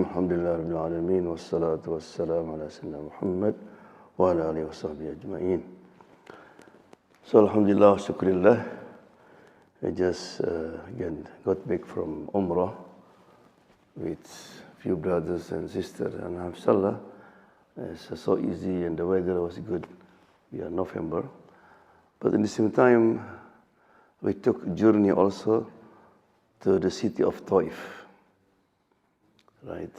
Alhamdulillah Rabbil Alameen wassalatu wassalamu ala Sayyidina Muhammad wa ala alihi wa sahbihi ajma'in. So Alhamdulillah, shukrillah. I just again got back from Umrah with few brothers and sisters, and Alhamdulillah, it's so easy and the weather was good. We are November, but in the same time we took journey also to the city of TAIF, right?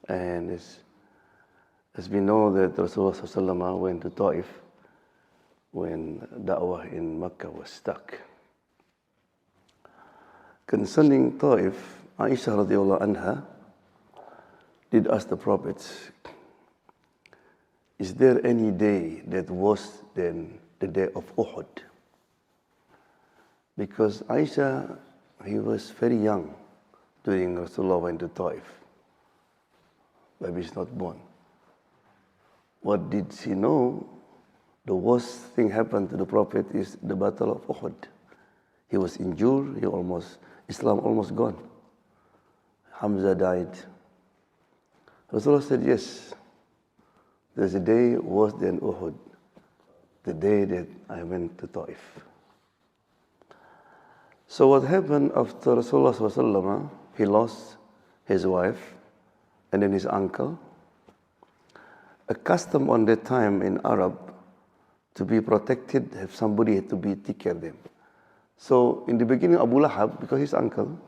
And as we know that Rasulullah SAW went to TAIF when da'wah in Makkah was stuck. Concerning TAIF, Aisha radiallahu anha did ask the Prophet, is there any day that worse than the day of Uhud? Because Aisha, he was very young during Rasulullah went to TAIF. Baby is not born. What did she know? The worst thing happened to the Prophet is the Battle of Uhud. He was injured, Islam almost gone. Hamza died. Rasulullah said, yes, there's a day worse than Uhud, the day that I went to TAIF. So what happened after Rasulullah SAW, he lost his wife and then his uncle. A custom on that time in Arab, to be protected, have somebody had to take care of them. So in the beginning, Abu Lahab, because his uncle,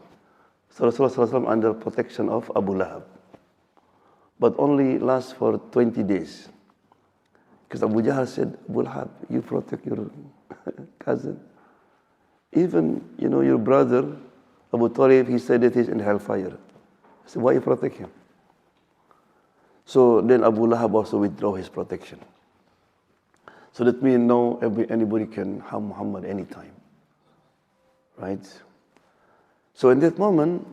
so Rasulullah SAW under protection of Abu Lahab, but only lasts for 20 days. Because Abu Jahl said, Abu Lahab, you protect your cousin. Even, your brother, Abu Talib, he said that he's in hellfire. I said, why you protect him? So then Abu Lahab also withdraw his protection. So that means now anybody can harm Muhammad anytime. Right? So in that moment,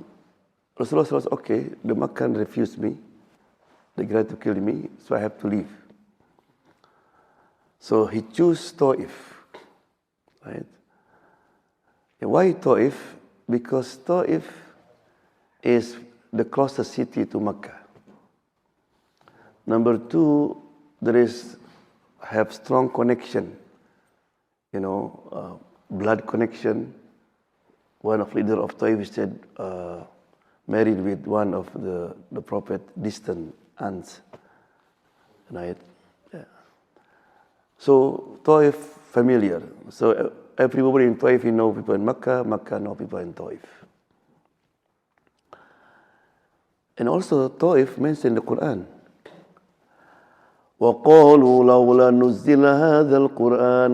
Rasulullah said, okay, the Makkah refused me. They tried to kill me, so I have to leave. So he chose TAIF. Right? And why TAIF? Because TAIF is the closest city to Makkah. Number two, have strong connection, blood connection. One of leader of TAIF said, married with one of the Prophet distant aunts, right? Yeah. So TAIF familiar. So everybody in TAIF, know people in Makkah. Makkah know people in TAIF. And also TAIF mentioned in the Quran. وَقَالُوا لَوْلَا نُزِّلَ هَذَا الْقُرْآنَ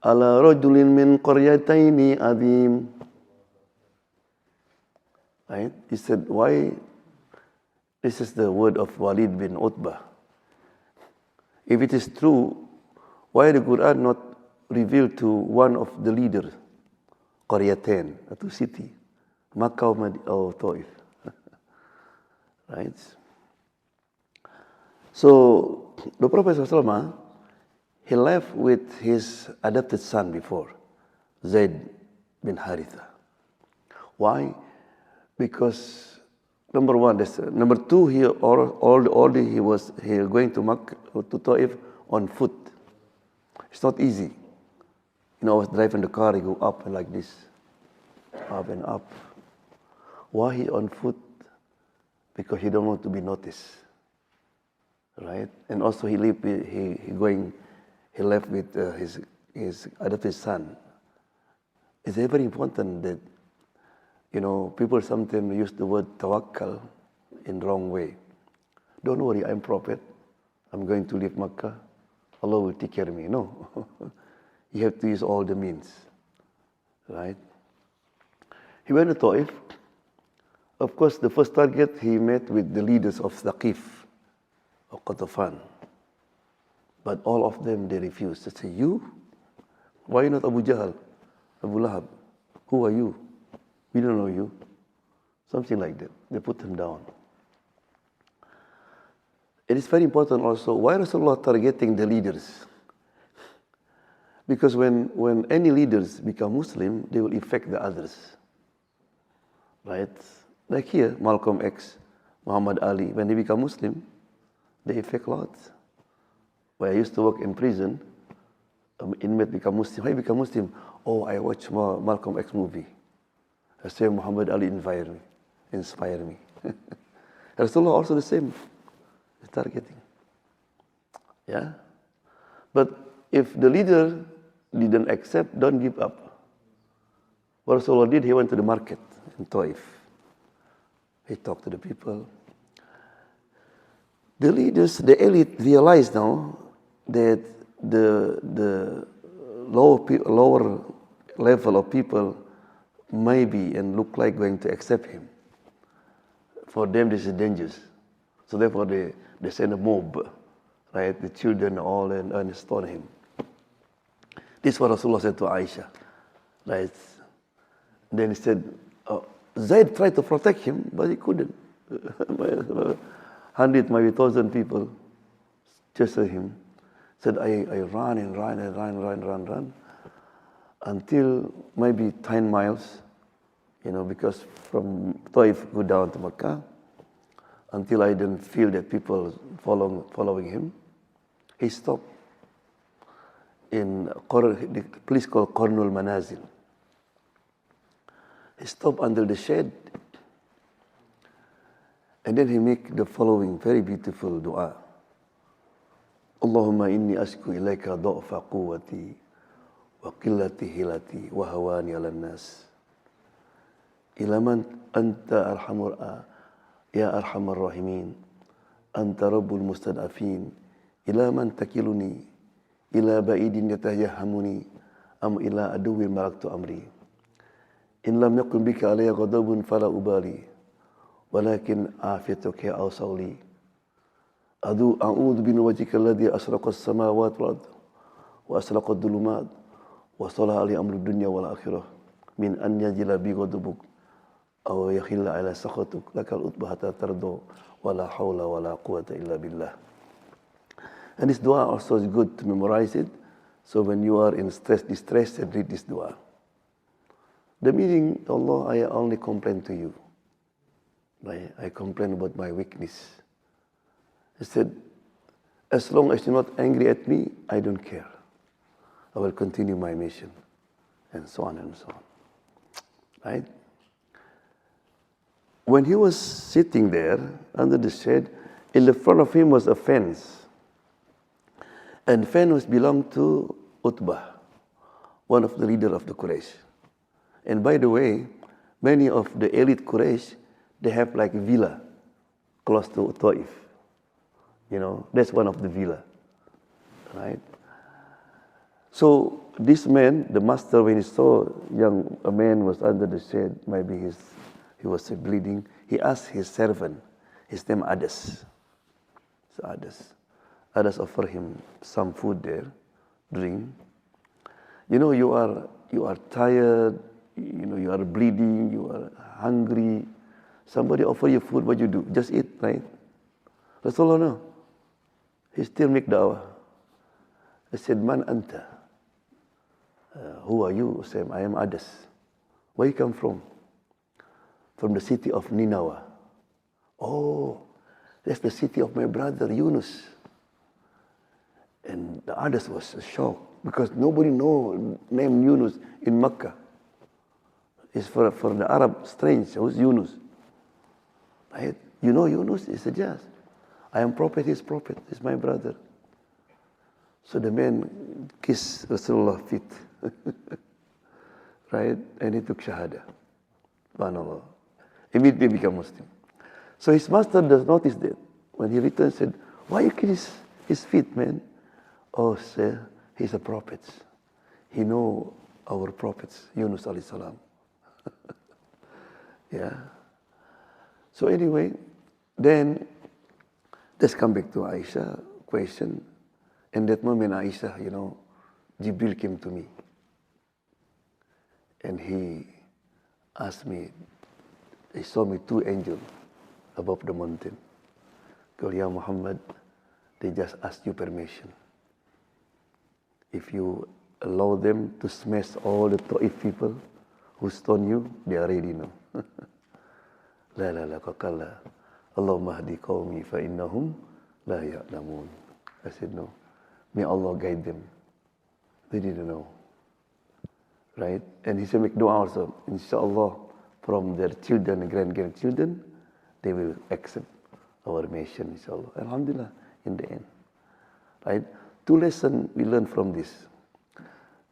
عَلَى رَجُلٍ مِّنْ قَرْيَتَيْنِ عَظِيمٍ. Right? He said, why? This is the word of Walid bin Utbah. If it is true, why the Quran not revealed to one of the leaders, Qaryatain, a city, Makkah or TAIF? Right? So the Prophet ﷺ, he left with his adopted son before, Zaid bin Haritha. Why? Because number one, number two, he was going to Makkah, to TAIF on foot. It's not easy. I was driving the car, he go up and like this, up and up. Why he on foot? Because he don't want to be noticed. Right, and also he left with his adopted son. It's very important that people sometimes use the word tawakkal in wrong way. Don't worry, I'm prophet. I'm going to leave Makkah. Allah will take care of me. No, you have to use all the means. Right? He went to TAIF. Of course, the first target he met with the leaders of Thaqif, of Qatafan. But all of them, they refused. They say, you? Why not Abu Jahl, Abu Lahab? Who are you? We don't know you. Something like that. They put him down. It is very important also, why Rasulullah targeting the leaders? Because when any leaders become Muslim, they will affect the others. Right? Like here, Malcolm X, Muhammad Ali, when he became Muslim, they fake lots. When I used to work in prison, inmate become Muslim. How you become Muslim? Oh, I watch Malcolm X movie. I say Muhammad Ali inspire me. Rasulullah also the same, targeting. Yeah? But if the leader didn't accept, don't give up. What Rasulullah did, he went to the market in TAIF. He talked to the people. The leaders, the elite realize now that the lower level of people may be and look like going to accept him. For them, this is dangerous. So therefore, they send a mob, right? The children all and stone him. This is what Rasulullah said to Aisha, right? Then he said, Zaid tried to protect him, but he couldn't. 100, maybe 1,000 people chased him. Said, I ran and ran until maybe 10 miles, because from Taif go down to Makkah, until I didn't feel that people following him. He stopped in the place called Qarnul Manazil. He stopped under the shade, and then he make the following very beautiful dua. Allahumma inni ashku ilaika dha'fa quwwati wa qillati hilati wa hawani 'ala nas. Ila man anta ya arhamar rahimin. Anta rabbul mustad'afin. Ila man takiluni ila ba'idin yatahyahamuni am ila aduwwin malaktu amri. In lam yakun bika alayya ghadabun fala ubali. Walakin afiyatuka ya awsawli. A'udhu bin wajhika alladhi asraqa as-samawati wal ard wa asraqa ad-dhulumat wa salaha ali amri dunya wal akhirah min an yajila bi ghadabuk aw yakhilla ala sakhatuk lakal utbah hatta tardo wala hawla wala quwwata illa billah. And this dua also is good to memorize it. So when you are in distress, and read this dua. The meaning, Allah, I only complain to you. I complain about my weakness. He said, as long as you're not angry at me, I don't care. I will continue my mission. And so on and so on. Right? When he was sitting there under the shade, in the front of him was a fence. And fence belonged to Utbah, one of the leaders of the Quraysh. And by the way, many of the elite Quraysh, they have like villa close to Taif. That's one of the villa, right? So this man, the master, when he saw a man was under the shade, maybe he was bleeding, he asked his servant, his name Adas. So Adas offered him some food there, drink. You are tired, you are bleeding, you are hungry. Somebody offer you food, what you do? Just eat, right? Rasulullah, no. He still make da'wah. He said, Man anta? Who are you? Said, I am Adas. Where you come from? From the city of Nineveh. Oh, that's the city of my brother Yunus. And the others was shocked because nobody know name Yunus in Mecca. It's for the Arab strange. Who's Yunus? Right? Yunus is a just. I am prophet, he's prophet. He's my brother. So the man kissed Rasulullah's feet. Right? And he took Shahada. Subhanallah. Immediately became Muslim. So his master does notice that. When he returned, said, why you kiss his feet, man? Oh, sir, he's a prophet. He know our prophets, Yunus alayhi salam. Yeah. So anyway, then let's come back to Aisha question. In that moment, Aisha, Jibril came to me. And he asked me, he saw me 2 angels above the mountain. Called, Ya Muhammad, they just asked you permission. If you allow them to smash all the Taif people who stone you, they are ready now. La, kau kalah. Allahumma hadi qawmi fa innahum la ya'lamun. I said, no. May Allah guide them. They didn't know. Right? And he said, make dua also. Inshallah, from their children and grandchildren, they will accept our mission, inshallah. Alhamdulillah, in the end. Right? Two lessons we learn from this.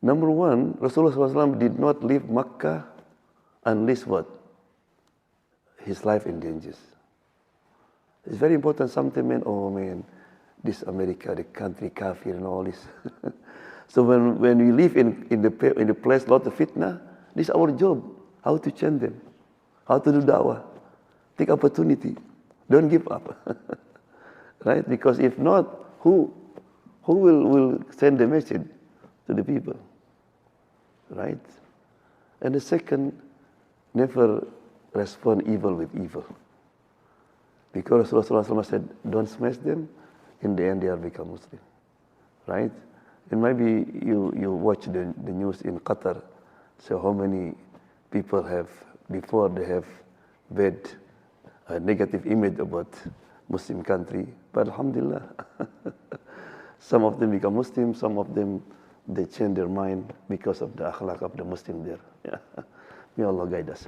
Number one, Rasulullah SAW did not leave Makkah unless what? His life in danger. It's very important. Sometimes, oh man, this America, the country, kafir and all this. So when we live in the place, lot of fitna, this is our job. How to change them. How to do da'wah. Take opportunity. Don't give up. Right? Because if not, who will send the message to the people? Right? And the second, never respond evil with evil. Because Rasulullah said, don't smash them, in the end they will become Muslim. Right? And maybe you watch the news in Qatar, so how many people have, before they have bad, negative image about Muslim country, but alhamdulillah, some of them become Muslim, some of them, they change their mind because of the akhlaq of the Muslim there. Yeah. May Allah guide us.